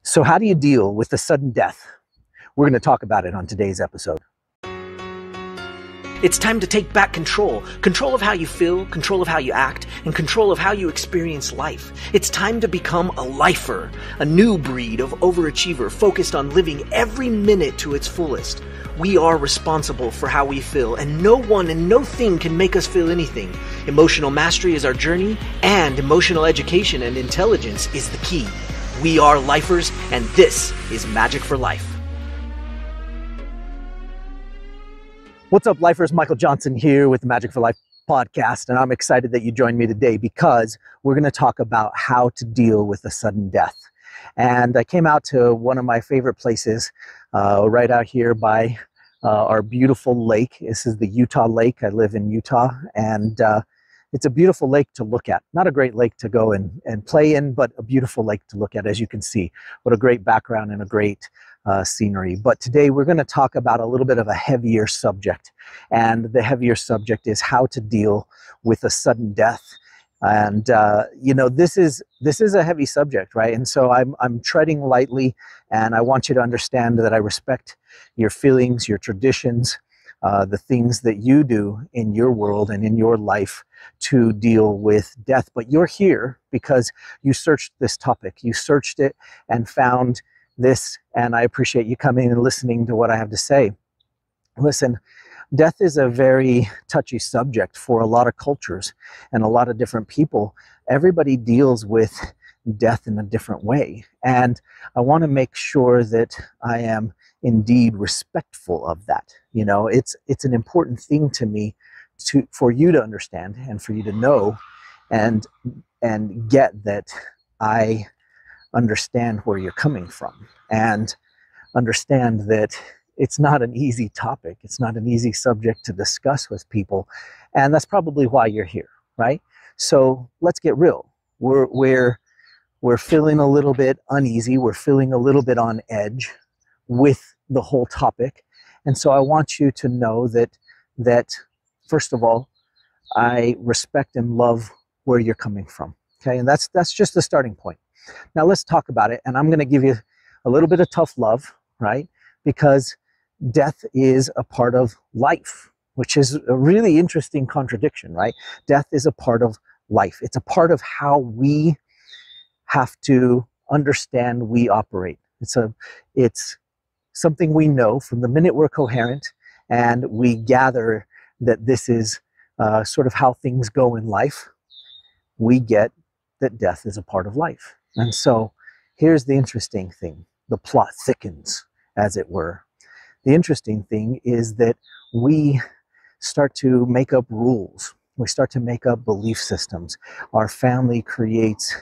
So how do you deal with the sudden death? We're going to talk about it on today's episode. It's time to take back control. Control of how you feel, control of how you act, and control of how you experience life. It's time to become a lifer, a new breed of overachiever focused on living every minute to its fullest. We are responsible for how we feel, and no one and no thing can make us feel anything. Emotional mastery is our journey, and emotional education and intelligence is the key. We are lifers, and this is Magic for Life. What's up, lifers? Michael Johnson here with the Magic for Life podcast, and I'm excited that you joined me today because we're going to talk about how to deal with a sudden death. And I came out to one of my favorite places right out here by our beautiful lake. This is the Utah Lake. I live in Utah, and it's a beautiful lake to look at. Not a great lake to go and play in, but a beautiful lake to look at, as you can see. What a great background and a great scenery. But today we're going to talk about a little bit of a heavier subject. And the heavier subject is how to deal with a sudden death. And you know, this is a heavy subject, right? And so I'm treading lightly, and I want you to understand that I respect your feelings, your traditions, the things that you do in your world and in your life to deal with death. But you're here because you searched this topic. You searched it and found this, and I appreciate you coming and listening to what I have to say. Listen, death is a very touchy subject for a lot of cultures and a lot of different people. Everybody deals with death in a different way, and I want to make sure that I am indeed respectful of that. You know, it's an important thing to me for you to understand and for you to know and get that I understand where you're coming from, and understand that it's not an easy topic. It's not an easy subject to discuss with people, and that's probably why you're here, right? So let's get real. We're feeling a little bit uneasy. We're feeling a little bit on edge with the whole topic, and so I want you to know that first of all, I respect and love where you're coming from. Okay, and that's just the starting point. Now let's talk about it, and I'm going to give you a little bit of tough love, right? Because death is a part of life, which is a really interesting contradiction, right? Death is a part of life. It's a part of how we have to understand we operate. It's something we know from the minute we're coherent and we gather that this is sort of how things go in life. We get that death is a part of life. And so here's the interesting thing. The plot thickens, as it were. The interesting thing is that we start to make up rules. We start to make up belief systems. Our family creates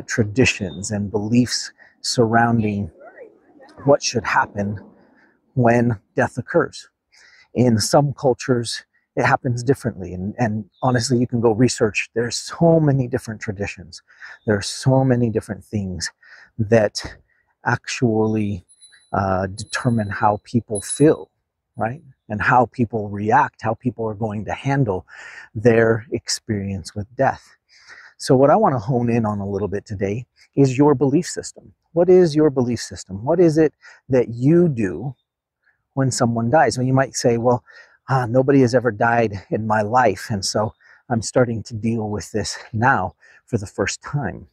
traditions and beliefs surrounding what should happen when death occurs. In some cultures, it happens differently. And honestly, you can go research. There's so many different traditions. There are so many different things that actually determine how people feel, right? And how people react, how people are going to handle their experience with death. So what I want to hone in on a little bit today is your belief system. What is your belief system? What is it that you do when someone dies? Well, you might say, well, nobody has ever died in my life, and so I'm starting to deal with this now for the first time.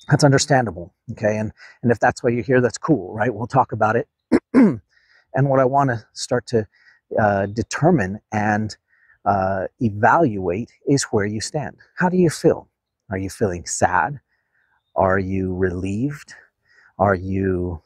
That's understandable, okay? And if that's why you're here, that's cool, right? We'll talk about it. And what I want to start to determine and evaluate is where you stand. How do you feel? Are you feeling sad? Are you relieved? Are you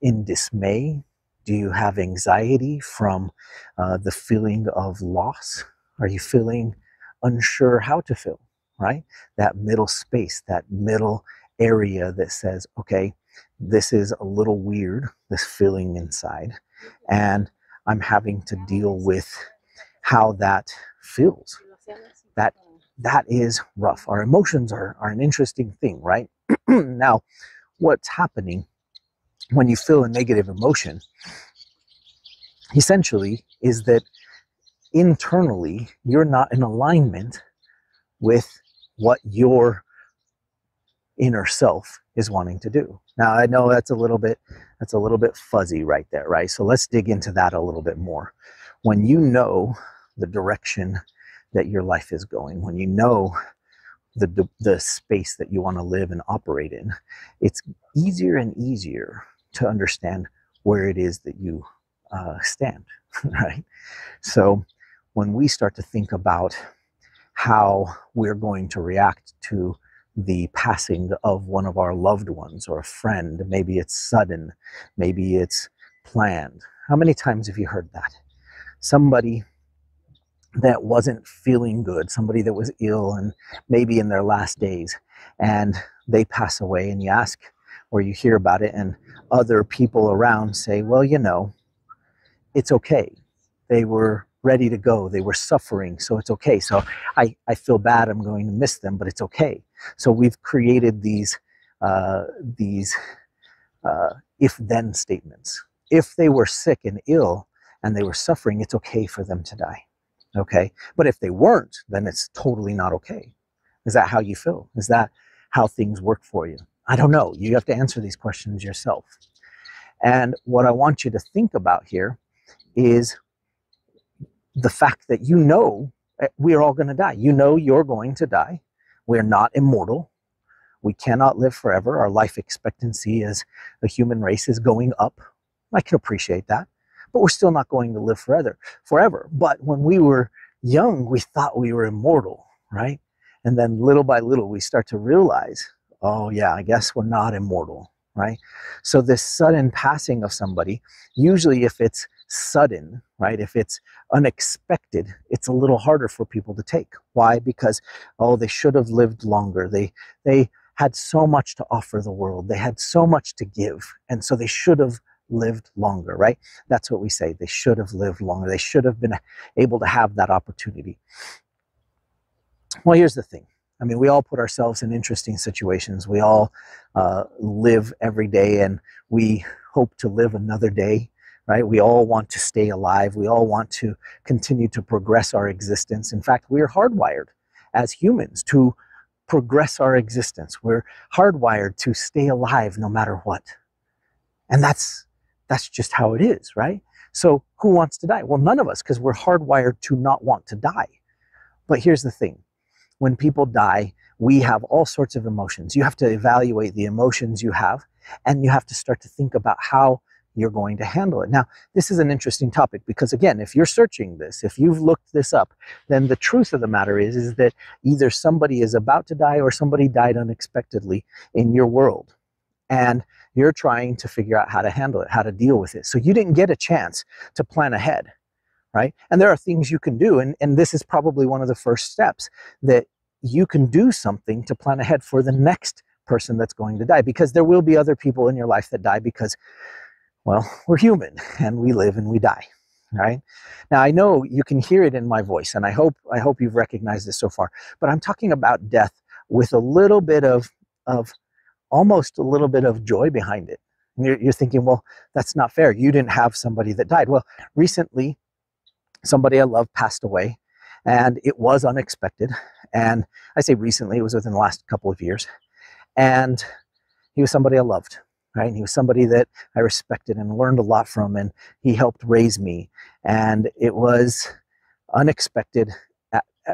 in dismay? Do you have anxiety from the feeling of loss? Are you feeling unsure how to feel, right? That middle space, that middle area that says, okay, this is a little weird, this feeling inside, and I'm having to deal with how that feels. That is rough. Our emotions are an interesting thing, right? Now, what's happening when you feel a negative emotion essentially is that internally you're not in alignment with what your inner self is wanting to do. Now, I know that's a little bit fuzzy right there, right? So let's dig into that a little bit more. When you know the direction that your life is going, when you know the space that you want to live and operate in, it's easier and easier to understand where it is that you stand, right? So when we start to think about how we're going to react to the passing of one of our loved ones or a friend, maybe it's sudden, maybe it's planned. How many times have you heard that? Somebody that wasn't feeling good, somebody that was ill and maybe in their last days, and they pass away, and you ask or you hear about it, and other people around say, well, you know, it's okay. They were ready to go. They were suffering, so it's okay. So I feel bad. I'm going to miss them, but it's okay. So we've created these if-then statements. If they were sick and ill and they were suffering, it's okay for them to die. Okay? But if they weren't, then it's totally not okay. Is that how you feel? Is that how things work for you? I don't know. You have to answer these questions yourself. And what I want you to think about here is the fact that you know we're all going to die. You know you're going to die. We're not immortal. We cannot live forever. Our life expectancy as a human race is going up. I can appreciate that. But we're still not going to live forever. But when we were young, we thought we were immortal, right? And then little by little, we start to realize, oh yeah, I guess we're not immortal, right? So this sudden passing of somebody, usually if it's sudden, right? If it's unexpected, it's a little harder for people to take. Why? Because, oh, they should have lived longer. They had so much to offer the world. They had so much to give. And so they should have lived longer, right? That's what we say. They should have lived longer. They should have been able to have that opportunity. Well, here's the thing. I mean, we all put ourselves in interesting situations. We all live every day, and we hope to live another day, right? We all want to stay alive. We all want to continue to progress our existence. In fact, we are hardwired as humans to progress our existence. We're hardwired to stay alive no matter what. And that's just how it is, right? So who wants to die? Well, none of us, because we're hardwired to not want to die. But here's the thing. When people die, we have all sorts of emotions. You have to evaluate the emotions you have, and you have to start to think about how you're going to handle it. Now, this is an interesting topic because, again, if you're searching this, if you've looked this up, then the truth of the matter is that either somebody is about to die or somebody died unexpectedly in your world. And you're trying to figure out how to handle it, how to deal with it. So you didn't get a chance to plan ahead, right? And there are things you can do, and this is probably one of the first steps, that you can do something to plan ahead for the next person that's going to die, because there will be other people in your life that die because, well, we're human and we live and we die, right? Now, I know you can hear it in my voice, and I hope you've recognized this so far, but I'm talking about death with a little bit of almost a little bit of joy behind it. And you're thinking, well, that's not fair. You didn't have somebody that died. Well, recently, somebody I love passed away, and it was unexpected. And I say recently, it was within the last couple of years. And he was somebody I loved, right? And he was somebody that I respected and learned a lot from, and he helped raise me. And it was unexpected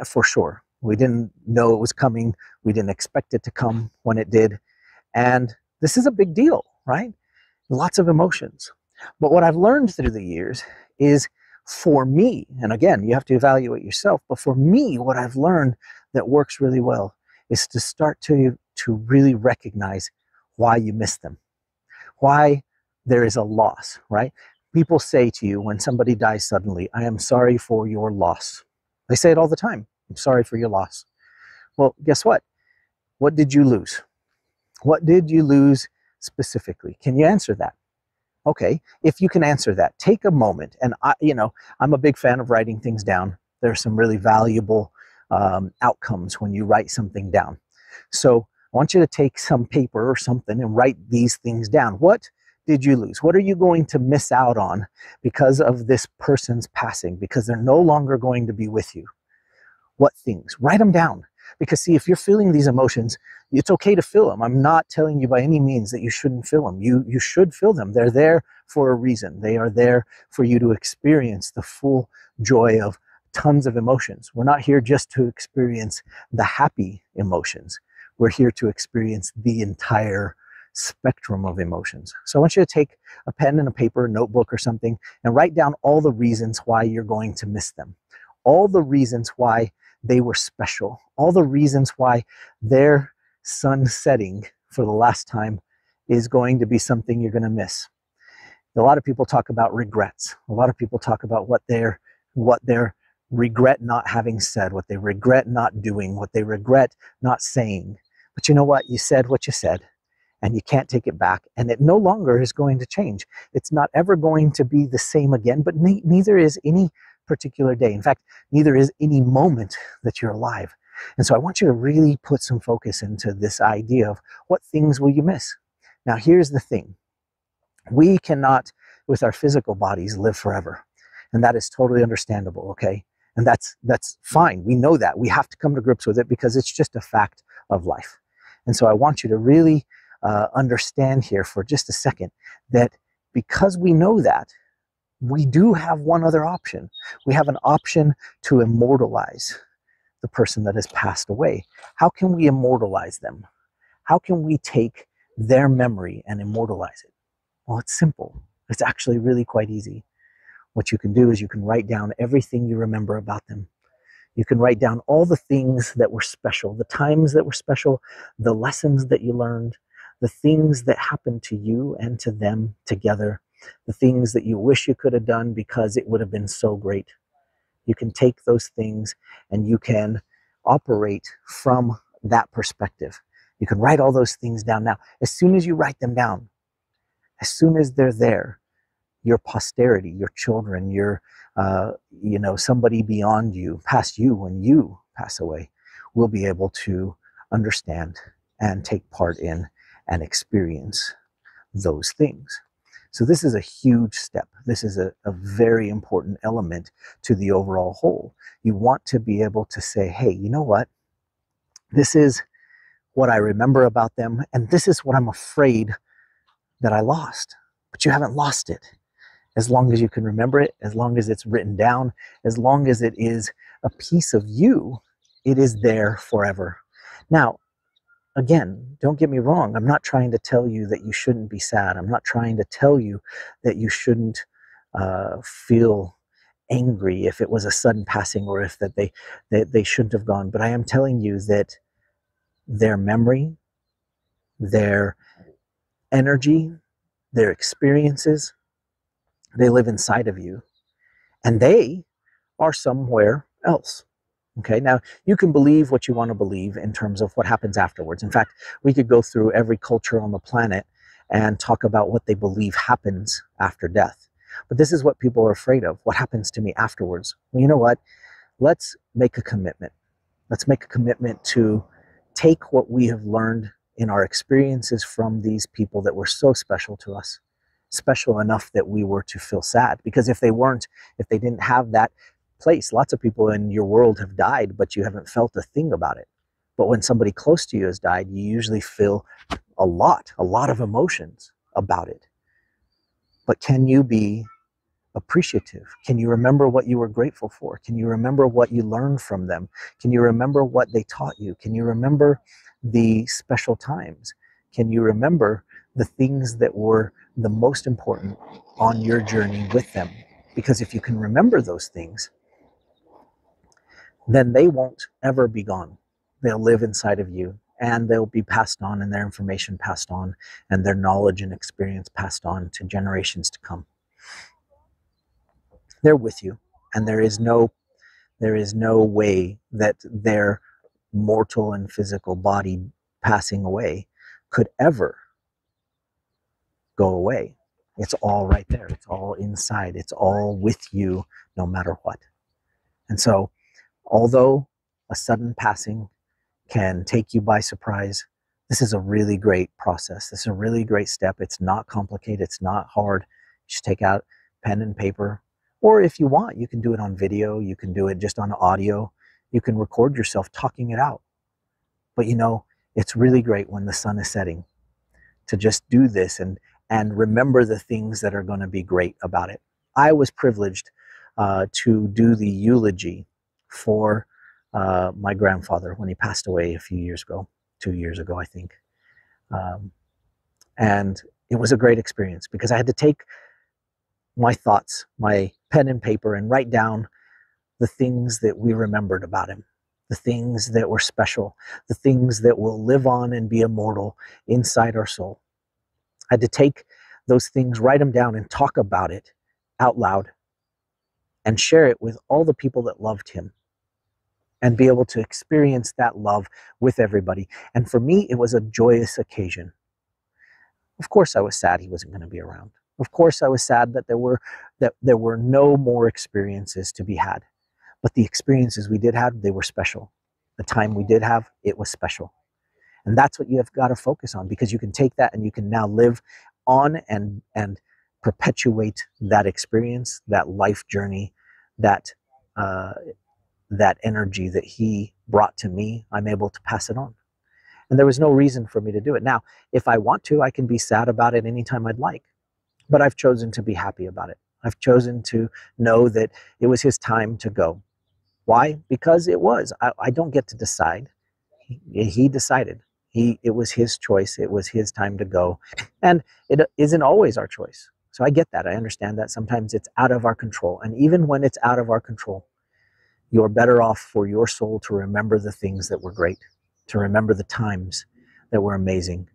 for sure. We didn't know it was coming. We didn't expect it to come when it did. And this is a big deal, right? Lots of emotions. But what I've learned through the years is, for me, and again, you have to evaluate yourself, but for me, what I've learned that works really well is to start to really recognize why you miss them, why there is a loss, right? People say to you when somebody dies suddenly, I am sorry for your loss. They say it all the time. I'm sorry for your loss. Well, guess what? What did you lose? What did you lose specifically? Can you answer that? Okay, if you can answer that, take a moment. And I'm a big fan of writing things down. There are some really valuable outcomes when you write something down. So I want you to take some paper or something and write these things down. What did you lose? What are you going to miss out on because of this person's passing? Because they're no longer going to be with you. What things? Write them down. Because see, if you're feeling these emotions, it's okay to feel them. I'm not telling you by any means that you shouldn't feel them. You should feel them. They're there for a reason. They are there for you to experience the full joy of tons of emotions. We're not here just to experience the happy emotions. We're here to experience the entire spectrum of emotions. So I want you to take a pen and a paper, a notebook or something, and write down all the reasons why you're going to miss them. All the reasons why they were special. All the reasons why their sun setting for the last time is going to be something you're going to miss. A lot of people talk about regrets. A lot of people talk about what they're regret not having said, what they regret not doing, what they regret not saying. But you know what? You said what you said, and you can't take it back, and it no longer is going to change. It's not ever going to be the same again, but neither is any particular day. In fact, neither is any moment that you're alive. And so I want you to really put some focus into this idea of what things will you miss. Now, here's the thing. We cannot, with our physical bodies, live forever. And that is totally understandable, okay? And that's fine. We know that. We have to come to grips with it because it's just a fact of life. And so I want you to really understand here for just a second that because we know that, we do have one other option. We have an option to immortalize the person that has passed away. How can we immortalize them? How can we take their memory and immortalize it? Well, it's simple. It's actually really quite easy. What you can do is you can write down everything you remember about them. You can write down all the things that were special, the times that were special, the lessons that you learned, the things that happened to you and to them together, the things that you wish you could have done because it would have been so great. You can take those things and you can operate from that perspective. You can write all those things down now. As soon as you write them down, as soon as they're there, your posterity, your children, your, somebody beyond you, past you when you pass away, will be able to understand and take part in and experience those things. So this is a huge step. This is a very important element to the overall whole. You want to be able to say, hey, you know what? This is what I remember about them, and this is what I'm afraid that I lost. But you haven't lost it. As long as you can remember it, as long as it's written down, as long as it is a piece of you, it is there forever. Now, again, don't get me wrong. I'm not trying to tell you that you shouldn't be sad. I'm not trying to tell you that you shouldn't feel angry if it was a sudden passing or if that they shouldn't have gone. But I am telling you that their memory, their energy, their experiences, they live inside of you, and they are somewhere else. Okay, now you can believe what you want to believe in terms of what happens afterwards. In fact, we could go through every culture on the planet and talk about what they believe happens after death. But this is what people are afraid of. What happens to me afterwards? Well, you know what? Let's make a commitment. Let's make a commitment to take what we have learned in our experiences from these people that were so special to us, special enough that we were to feel sad. Because if they weren't, if they didn't have that place, lots of people in your world have died, but you haven't felt a thing about it. But when somebody close to you has died, you usually feel a lot of emotions about it. But can you be appreciative? Can you remember what you were grateful for? Can you remember what you learned from them? Can you remember what they taught you? Can you remember the special times? Can you remember the things that were the most important on your journey with them? Because if you can remember those things, then they won't ever be gone. They'll live inside of you, and they'll be passed on, and their information passed on, and their knowledge and experience passed on to generations to come. They're with you, and there is no way that their mortal and physical body passing away could ever go away. It's all right there. It's all inside. It's all with you no matter what. And so, although a sudden passing can take you by surprise, this is a really great process. This is a really great step. It's not complicated. It's not hard. You just take out pen and paper. Or if you want, you can do it on video. You can do it just on audio. You can record yourself talking it out. But you know, it's really great when the sun is setting to just do this and remember the things that are going to be great about it. I was privileged to do the eulogy for my grandfather when he passed away a few years ago, 2 years ago, I think. And it was a great experience because I had to take my thoughts, my pen and paper, and write down the things that we remembered about him, the things that were special, the things that will live on and be immortal inside our soul. I had to take those things, write them down, and talk about it out loud and share it with all the people that loved him and be able to experience that love with everybody. And for me, it was a joyous occasion. Of course, I was sad he wasn't going to be around. Of course, I was sad that there were no more experiences to be had. But the experiences we did have, they were special. The time we did have, it was special. And that's what you have got to focus on, because you can take that and you can now live on and perpetuate that experience, that life journey, that energy that he brought to me. I'm able to pass it on. And there was no reason for me to do it. Now, if I want to, I can be sad about it anytime I'd like. But I've chosen to be happy about it. I've chosen to know that it was his time to go. Why? Because it was. I don't get to decide. He decided. It was his choice. It was his time to go. And it isn't always our choice. So I get that. I understand that. Sometimes it's out of our control. And even when it's out of our control, you're better off for your soul to remember the things that were great, to remember the times that were amazing,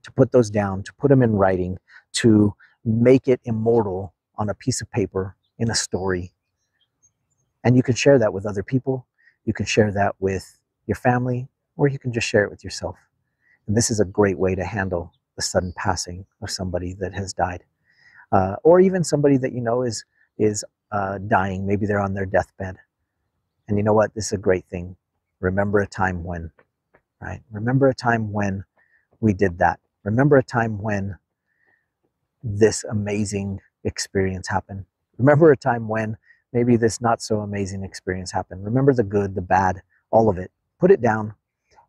to put those down, to put them in writing, to make it immortal on a piece of paper, in a story. And you can share that with other people. You can share that with your family, or you can just share it with yourself. And this is a great way to handle the sudden passing of somebody that has died. Or even somebody that you know is dying. Maybe they're on their deathbed. And you know what? This is a great thing. Remember a time when, right? Remember a time when we did that. Remember a time when this amazing experience happened. Remember a time when maybe this not so amazing experience happened. Remember the good, the bad, all of it. Put it down,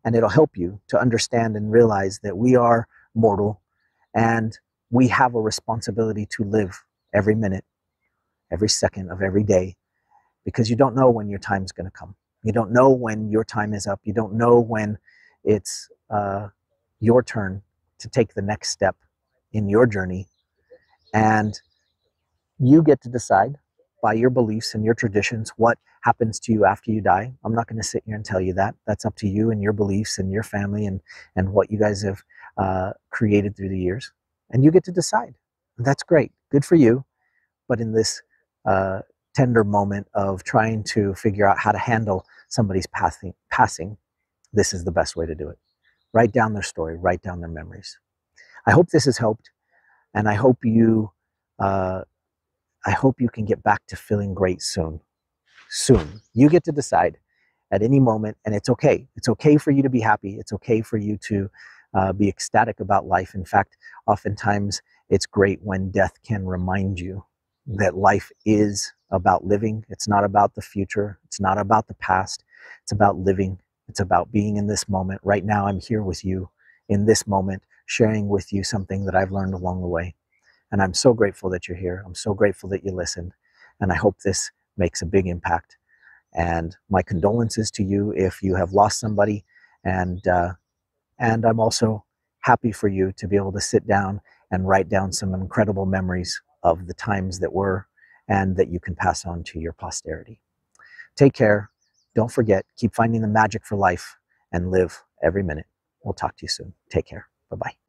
and it'll help you to understand and realize that we are mortal and we have a responsibility to live every minute, every second of every day, because you don't know when your time's going to come. You don't know when your time is up. You don't know when it's your turn to take the next step in your journey. And you get to decide by your beliefs and your traditions what happens to you after you die. I'm not going to sit here and tell you that. That's up to you and your beliefs and your family and what you guys have created through the years. And you get to decide. That's great. Good for you. But in this tender moment of trying to figure out how to handle somebody's passing, this is the best way to do it. Write down their story. Write down their memories. I hope this has helped. And I hope you can get back to feeling great soon. Soon. You get to decide at any moment, and it's okay. It's okay for you to be happy. It's okay for you to be ecstatic about life. In fact, oftentimes it's great when death can remind you that life is about living. It's not about the future. It's not about the past. It's about living. It's about being in this moment. Right now, I'm here with you in this moment, sharing with you something that I've learned along the way. And I'm so grateful that you're here. I'm so grateful that you listened. And I hope this makes a big impact. And my condolences to you if you have lost somebody. And I'm also happy for you to be able to sit down and write down some incredible memories of the times that were and that you can pass on to your posterity. Take care. Don't forget, keep finding the magic for life and live every minute. We'll talk to you soon. Take care. Bye-bye.